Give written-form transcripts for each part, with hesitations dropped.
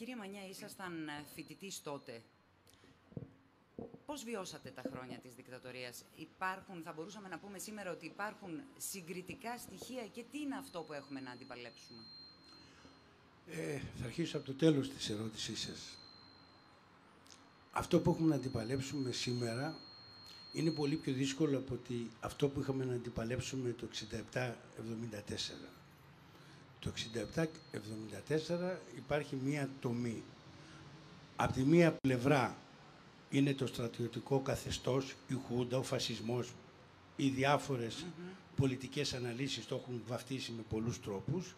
Κύριε Μανιά, ήσασταν φοιτητής τότε. Πώς βιώσατε τα χρόνια της δικτατορίας? Θα μπορούσαμε να πούμε σήμερα ότι υπάρχουν συγκριτικά στοιχεία και τι είναι αυτό που έχουμε να αντιπαλέψουμε? Θα αρχίσω από το τέλος της ερώτησής σας. Αυτό που έχουμε να αντιπαλέψουμε σήμερα είναι πολύ πιο δύσκολο από ότι αυτό που είχαμε να αντιπαλέψουμε το 67-74. Το 67-74 υπάρχει μία τομή. Από τη μία πλευρά είναι το στρατιωτικό καθεστώς, η Χούντα, ο φασισμός, οι διάφορες πολιτικές αναλύσεις το έχουν βαφτίσει με πολλούς τρόπους,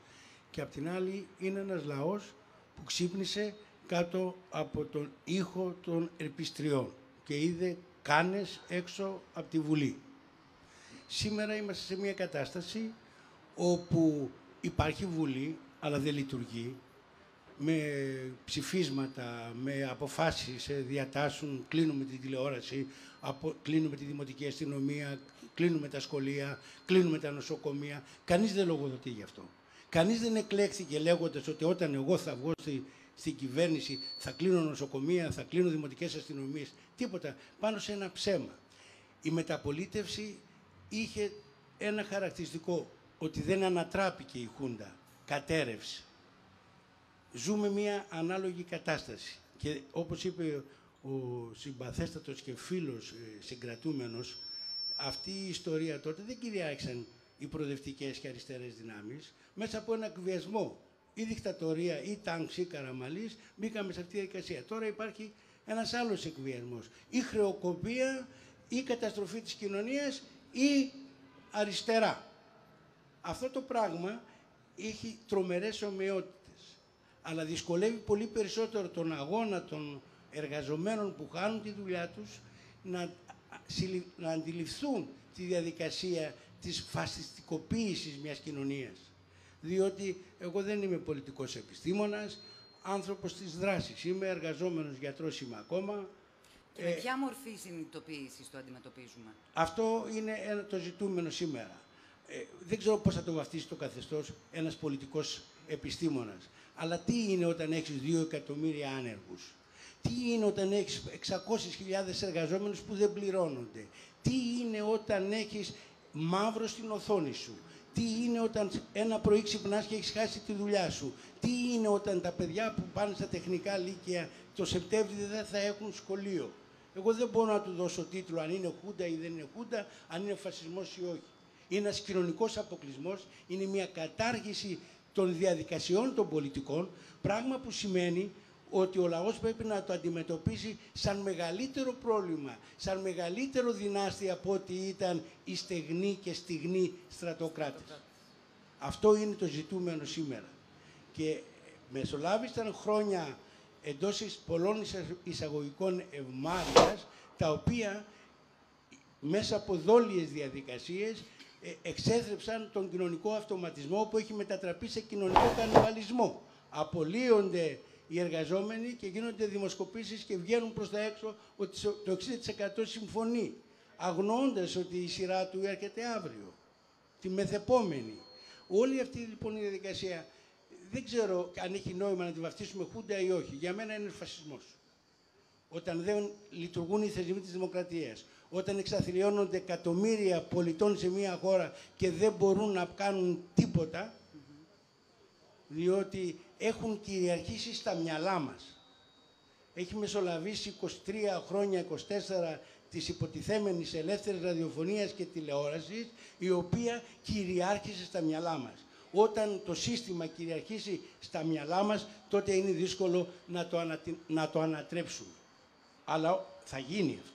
και από την άλλη είναι ένας λαός που ξύπνησε κάτω από τον ήχο των ελπιστριών και είδε κάνες έξω από τη Βουλή. Σήμερα είμαστε σε μια κατάσταση όπου υπάρχει Βουλή, αλλά δεν λειτουργεί, με ψηφίσματα, με αποφάσεις διατάσσουν, κλείνουμε την τηλεόραση, κλείνουμε τη δημοτική αστυνομία, κλείνουμε τα σχολεία, κλείνουμε τα νοσοκομεία. Κανείς δεν λογοδοτεί γι' αυτό. Κανείς δεν εκλέχθηκε λέγοντας ότι όταν εγώ θα βγω στην κυβέρνηση θα κλείνω νοσοκομεία, θα κλείνω δημοτικές αστυνομίες. Τίποτα. Πάνω σε ένα ψέμα. Η μεταπολίτευση είχε ένα χαρακτηριστικό, ότι δεν ανατράπηκε η Χούντα. Κατέρευσε. Ζούμε μια ανάλογη κατάσταση. Και όπως είπε ο συμπαθέστατος και φίλος συγκρατούμενος, αυτή η ιστορία τότε δεν κυριάρχησαν οι προοδευτικές και αριστερές δυνάμεις. Μέσα από ένα εκβιασμό, ή δικτατορία, ή τάγκς, ή Καραμαλής, μπήκαμε σε αυτή τη διαδικασία. Τώρα υπάρχει ένας άλλος εκβιασμός. Ή χρεοκοπία, ή καταστροφή της κοινωνίας, ή αριστερά. Αυτό το πράγμα έχει τρομερές ομοιότητες, αλλά δυσκολεύει πολύ περισσότερο τον αγώνα των εργαζομένων που χάνουν τη δουλειά τους να αντιληφθούν τη διαδικασία της φασιστικοποίησης μιας κοινωνίας. Διότι εγώ δεν είμαι πολιτικός επιστήμονας, άνθρωπος της δράσης. Είμαι εργαζόμενος γιατρός, είμαι ακόμα. Και με ποια μορφή συνειδητοποίησης το αντιμετωπίζουμε? Αυτό είναι το ζητούμενο σήμερα. Δεν ξέρω πώς θα το βαφτίσει το καθεστώς ένας πολιτικός επιστήμονας. Αλλά τι είναι όταν έχεις 2 εκατομμύρια άνεργους? Τι είναι όταν έχεις 600.000 εργαζόμενους που δεν πληρώνονται? Τι είναι όταν έχεις μαύρο στην οθόνη σου? Τι είναι όταν ένα πρωί ξυπνάς και έχεις χάσει τη δουλειά σου? Τι είναι όταν τα παιδιά που πάνε στα τεχνικά λύκεια το Σεπτέμβρη δεν θα έχουν σχολείο? Εγώ δεν μπορώ να του δώσω τίτλο αν είναι Χούντα ή δεν είναι Χούντα, αν είναι φασισμός ή όχι. Είναι ένας κοινωνικός αποκλεισμός, είναι μια κατάργηση των διαδικασιών των πολιτικών, πράγμα που σημαίνει ότι ο λαός πρέπει να το αντιμετωπίσει σαν μεγαλύτερο πρόβλημα, σαν μεγαλύτερο δυνάστη από ό,τι ήταν οι στεγνοί και στιγνοί στρατοκράτες. Αυτό είναι το ζητούμενο σήμερα. Και μεσολάβησαν χρόνια εντός πολλών εισαγωγικών ευμάρειας, τα οποία μέσα από δόλιες διαδικασίες εξέθρεψαν τον κοινωνικό αυτοματισμό που έχει μετατραπεί σε κοινωνικό κανιβαλισμό. Απολύονται οι εργαζόμενοι και γίνονται δημοσκοπήσεις και βγαίνουν προς τα έξω ότι το 60% συμφωνεί, αγνοώντας ότι η σειρά του έρχεται αύριο, τη μεθεπόμενη. Όλη αυτή λοιπόν η διαδικασία δεν ξέρω αν έχει νόημα να τη βαφτίσουμε Χούντα ή όχι. Για μένα είναι φασισμός. Όταν δεν λειτουργούν οι θεσμοί της δημοκρατίας, όταν εξαθλιώνονται εκατομμύρια πολιτών σε μια χώρα και δεν μπορούν να κάνουν τίποτα, διότι έχουν κυριαρχήσει στα μυαλά μας. Έχει μεσολαβήσει 23 χρόνια, 24 της υποτιθέμενης ελεύθερης ραδιοφωνίας και τηλεόρασης, η οποία κυριάρχησε στα μυαλά μας. Όταν το σύστημα κυριαρχήσει στα μυαλά μας, τότε είναι δύσκολο να το ανατρέψουμε. Αλλά θα γίνει αυτό.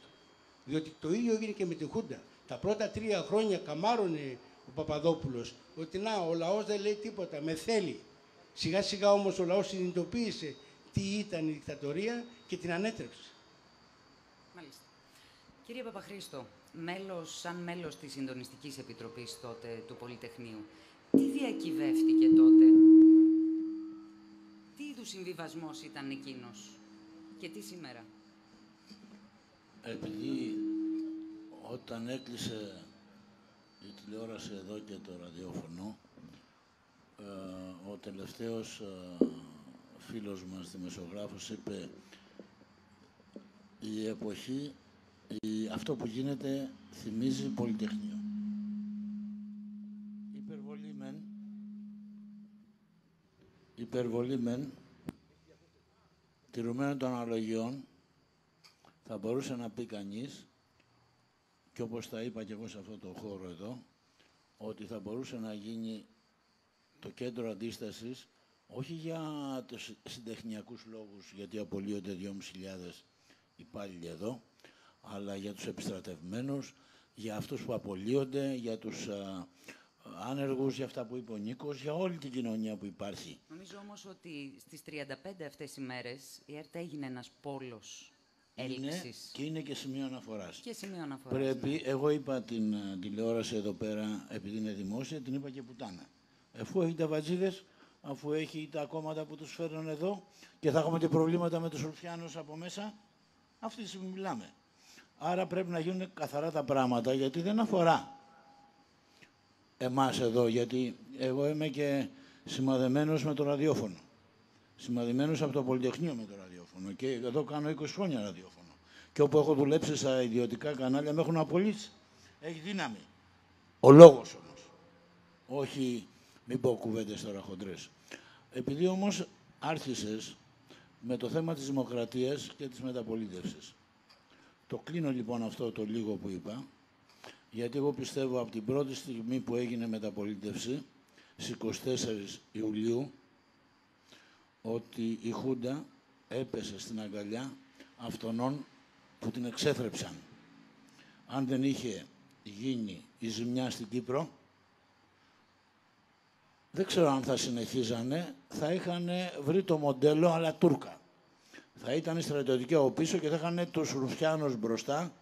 Διότι το ίδιο έγινε και με τη Χούντα. Τα πρώτα 3 χρόνια καμάρωνε ο Παπαδόπουλος ότι να, ο λαός δεν λέει τίποτα, με θέλει. Σιγά σιγά όμως ο λαός συνειδητοποίησε τι ήταν η δικτατορία και την ανέτρεψε. Μάλιστα. Κύριε Παπαχρήστο, σαν μέλος της Συντονιστικής Επιτροπής τότε του Πολυτεχνείου, τι διακυβεύτηκε τότε? Τι είδους συμβιβασμός ήταν εκείνος και τι σήμερα? Επειδή όταν έκλεισε η τηλεόραση εδώ και το ραδιόφωνο, ο τελευταίος φίλος μας, δημοσιογράφος, είπε η εποχή, αυτό που γίνεται θυμίζει Πολυτεχνείο. Υπερβολή μεν, τηρουμένων των αναλογιών, θα μπορούσε να πει κανείς, και όπως τα είπα και εγώ σε αυτό το χώρο εδώ, ότι θα μπορούσε να γίνει το κέντρο αντίστασης, όχι για τους συντεχνιακούς λόγους, γιατί απολύονται 2.500 υπάλληλοι εδώ, αλλά για τους επιστρατευμένους, για αυτούς που απολύονται, για τους άνεργους, για αυτά που είπε ο Νίκος, για όλη την κοινωνία που υπάρχει. Νομίζω όμως ότι στις 35 αυτές οι μέρες η ΕΡΤ έγινε ένας πόλος έλξης. Και είναι και σημείο αναφοράς. Και σημείο αναφοράς. Πρέπει, ναι. εγώ είπα την τηλεόραση εδώ πέρα, επειδή είναι δημόσια, την είπα και πουτάνα. Αφού έχει τα βατζίδες, αφού έχει τα κόμματα που τους φέρνουν εδώ και θα έχουμε και προβλήματα με τους Ρουφιάνους από μέσα, αυτή τη στιγμή μιλάμε. Άρα πρέπει να γίνουν καθαρά τα πράγματα, γιατί δεν αφορά εμάς εδώ, γιατί εγώ είμαι και σημαδεμένος με το ραδιόφωνο. Σημαδεμένος από το Πολυτεχνείο με το ραδιόφωνο. Και εδώ κάνω 20 χρόνια ραδιόφωνο. Και όπου έχω δουλέψει στα ιδιωτικά κανάλια με έχουν απολύσει. Έχει δύναμη. Ο λόγος όμως. Όχι, μην πω κουβέντες τώρα χοντρές. Επειδή όμως άρχισες με το θέμα της δημοκρατίας και της μεταπολίτευσης. Το κλείνω λοιπόν αυτό το λίγο που είπα, γιατί εγώ πιστεύω από την πρώτη στιγμή που έγινε μεταπολίτευση, στις 24 Ιουλίου, ότι η Χούντα έπεσε στην αγκαλιά αυτών που την εξέθρεψαν. Αν δεν είχε γίνει η ζημιά στην Κύπρο, δεν ξέρω αν θα συνεχίζανε, θα είχαν βρει το μοντέλο αλλά Τούρκα. Θα ήταν στρατιωτικοί από πίσω και θα είχαν τους Ρουφιάνους μπροστά,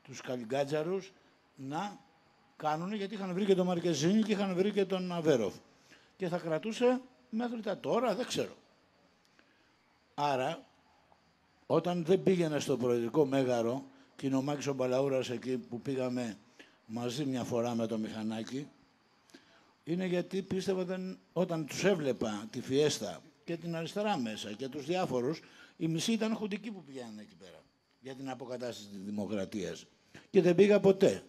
τους Καλιγκάτζαρους, να κάνουν, γιατί είχαν βρει και τον Μαρκεζίνη και είχαν βρει και τον Αβέροφ. Και θα κρατούσε μέχρι τα τώρα, δεν ξέρω. Άρα, όταν δεν πήγαινε στο Προεδρικό Μέγαρο, και είναι ο Μάκης ο Μπαλαούρας εκεί που πήγαμε μαζί μια φορά με το μηχανάκι, είναι γιατί πίστευα όταν τους έβλεπα τη Φιέστα και την αριστερά μέσα και τους διάφορους, οι μισοί ήταν χουντικοί που πηγαίνουν εκεί πέρα για την αποκατάσταση της δημοκρατίας. Και δεν πήγα ποτέ.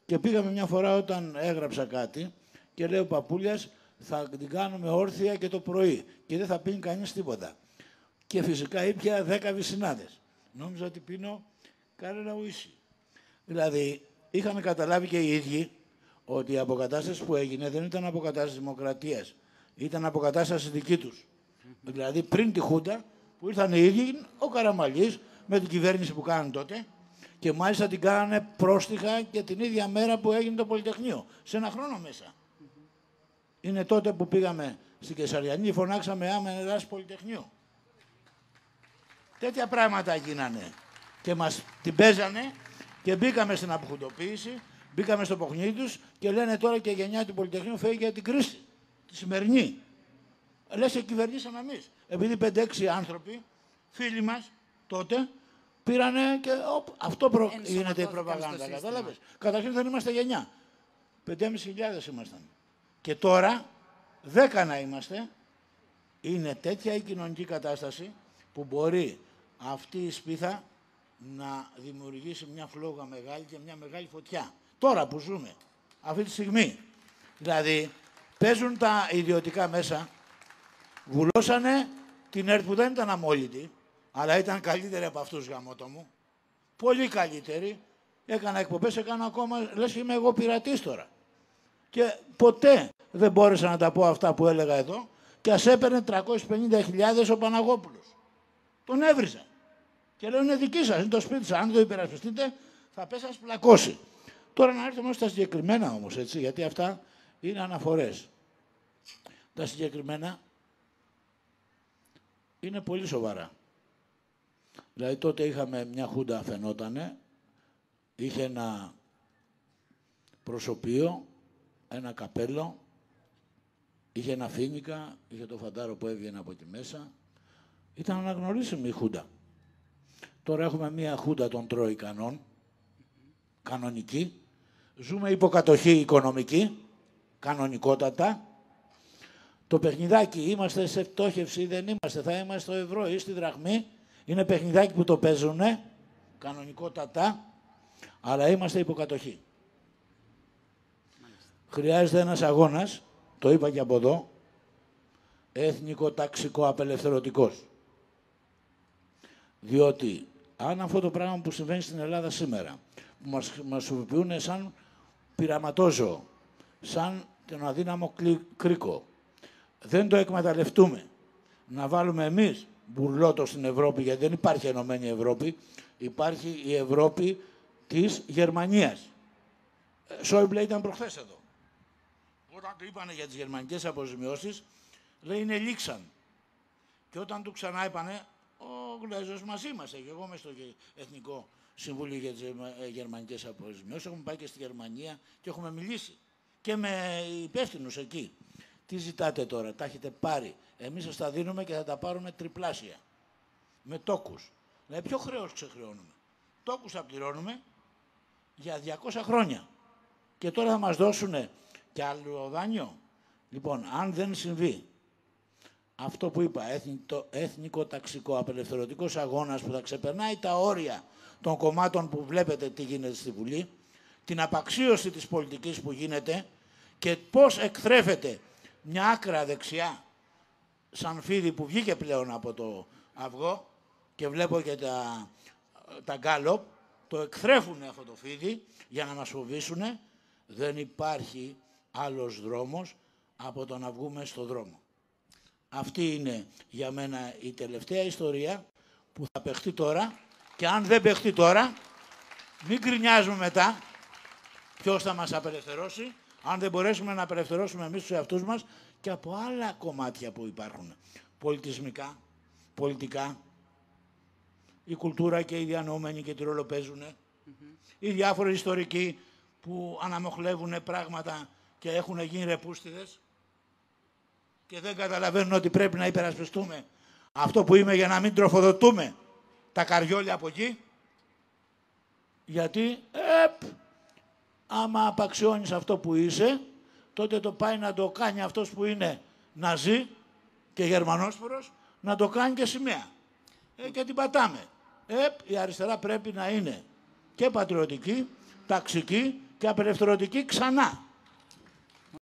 Και πήγαμε μια φορά όταν έγραψα κάτι και λέει ο Παπούλιας θα την κάνουμε όρθια και το πρωί και δεν θα πίνει κανείς τίποτα. Και φυσικά ήπια 10 βυσσινάδες. Νόμιζα ότι πίνω κανένα ουίσι. Δηλαδή είχαν καταλάβει και οι ίδιοι ότι η αποκατάσταση που έγινε δεν ήταν αποκατάσταση δημοκρατίας. Ήταν αποκατάσταση δική τους. Δηλαδή πριν τη Χούντα που ήρθαν οι ίδιοι, ο Καραμαλής με την κυβέρνηση που κάνανε τότε και μάλιστα την κάνανε πρόστιχα και την ίδια μέρα που έγινε το Πολυτεχνείο. Σε ένα χρόνο μέσα. Είναι τότε που πήγαμε στην Κεσαριανή, φωνάξαμε άμα Ελλάς Πολυτεχνείο. Τέτοια πράγματα γίνανε. Και μας την παίζανε και μπήκαμε στην αποχουντοποίηση, μπήκαμε στο παιχνίδι τους και λένε τώρα και η γενιά του Πολυτεχνείου φεύγει για την κρίση. Τη σημερινή. Λες και κυβερνήσαμε εμείς. Επειδή 5-6 άνθρωποι, φίλοι μας τότε, πήρανε και αυτό γίνεται η προπαγάνδα. Κατάλαβες. Καταρχήν δεν είμαστε γενιά. 5.500 ήμασταν. Και τώρα 10 να είμαστε. Είναι τέτοια η κοινωνική κατάσταση που μπορεί αυτή η σπίθα να δημιουργήσει μια φλόγα μεγάλη και μια μεγάλη φωτιά. Τώρα που ζούμε, αυτή τη στιγμή. Δηλαδή, παίζουν τα ιδιωτικά μέσα, βουλώσανε την ΕΡΤ που δεν ήταν αμόλυτη, αλλά ήταν καλύτερη από αυτούς γαμώτο μου. Πολύ καλύτερη. Έκανα εκπομπές, έκανα ακόμα, λες είμαι εγώ πειρατής τώρα. Και ποτέ δεν μπόρεσα να τα πω αυτά που έλεγα εδώ και ας έπαιρνε 350.000 ο Παναγόπουλος. Τον έβριζα. Και λέω είναι δική σας, είναι το σπίτι σας. Αν το υπερασπιστείτε θα πέσει να πλακώσει. Τώρα να έρθουμε στα συγκεκριμένα όμως, έτσι, γιατί αυτά είναι αναφορές. Τα συγκεκριμένα είναι πολύ σοβαρά. Δηλαδή τότε είχαμε μια Χούντα φαινότανε, είχε ένα προσωπείο, ένα καπέλο, είχε ένα φίνικα, είχε το φαντάρο που έβγαινε από τη μέσα. Ήταν αναγνωρίσιμη η Χούντα. Τώρα έχουμε μια Χούντα των Τροϊκανών, κανονική. Ζούμε υποκατοχή οικονομική, κανονικότατα. Το παιχνιδάκι, είμαστε σε πτώχευση ή δεν είμαστε, θα είμαστε στο ευρώ ή στη δραχμή. Είναι παιχνιδάκι που το παίζουνε, κανονικότατα, αλλά είμαστε υποκατοχή. Χρειάζεται ένας αγώνας, το είπα και από εδώ, έθνικο-ταξικο-απελευθερωτικός. Διότι αν αυτό το πράγμα που συμβαίνει στην Ελλάδα σήμερα, που μας χρησιμοποιούν σαν πειραματόζωο, σαν τον αδύναμο κρίκο, δεν το εκμεταλλευτούμε, να βάλουμε εμείς μπουρλότο στην Ευρώπη, γιατί δεν υπάρχει ενωμένη Ευρώπη, υπάρχει η Ευρώπη της Γερμανίας. Σόιμπλε ήταν προχθές εδώ. Όταν του είπανε για τις γερμανικές αποζημιώσεις, λέει είναι λήξαν. Και όταν του ξανά είπανε, ο Γλέζος μαζί μας, και εγώ είμαι στο Εθνικό Συμβούλιο για τις Γερμανικές Αποζημιώσεις, έχουμε πάει και στη Γερμανία και έχουμε μιλήσει και με υπεύθυνους εκεί. Τι ζητάτε τώρα, τα έχετε πάρει, εμείς σας τα δίνουμε και θα τα πάρουμε τριπλάσια, με τόκους. Δηλαδή ποιο χρέος ξεχρεώνουμε? Τόκους θα πληρώνουμε για 200 χρόνια και τώρα θα μας δώσουν και άλλο δάνειο. Λοιπόν, αν δεν συμβεί αυτό που είπα, έθνικο-ταξικο-απελευθερωτικός αγώνας που θα ξεπερνάει τα όρια των κομμάτων που βλέπετε τι γίνεται στη Βουλή, την απαξίωση της πολιτικής που γίνεται και πώς εκθρέφεται μια άκρα δεξιά σαν φίδι που βγήκε πλέον από το αυγό και βλέπω και τα γκάλοπ, το εκθρέφουν αυτό το φίδι για να μας φοβήσουν. Δεν υπάρχει άλλος δρόμος από το να βγούμε στο δρόμο. Αυτή είναι για μένα η τελευταία ιστορία που θα παιχτεί τώρα και αν δεν παιχτεί τώρα, μην γκρινιάζουμε μετά ποιος θα μας απελευθερώσει, αν δεν μπορέσουμε να απελευθερώσουμε εμείς τους εαυτούς μας και από άλλα κομμάτια που υπάρχουν. Πολιτισμικά, πολιτικά, η κουλτούρα και οι διανοούμενοι και τι ρόλο παίζουν, οι διάφοροι ιστορικοί που αναμοχλεύουν πράγματα και έχουν γίνει ρεπούστιδες και δεν καταλαβαίνουν ότι πρέπει να υπερασπιστούμε αυτό που είμαι για να μην τροφοδοτούμε τα καριόλια από εκεί. Γιατί, άμα απαξιώνεις αυτό που είσαι, τότε το πάει να το κάνει αυτός που είναι ναζί και γερμανόσφορος, να το κάνει και σημαία. Και την πατάμε. Η αριστερά πρέπει να είναι και πατριωτική, ταξική και απελευθερωτική ξανά.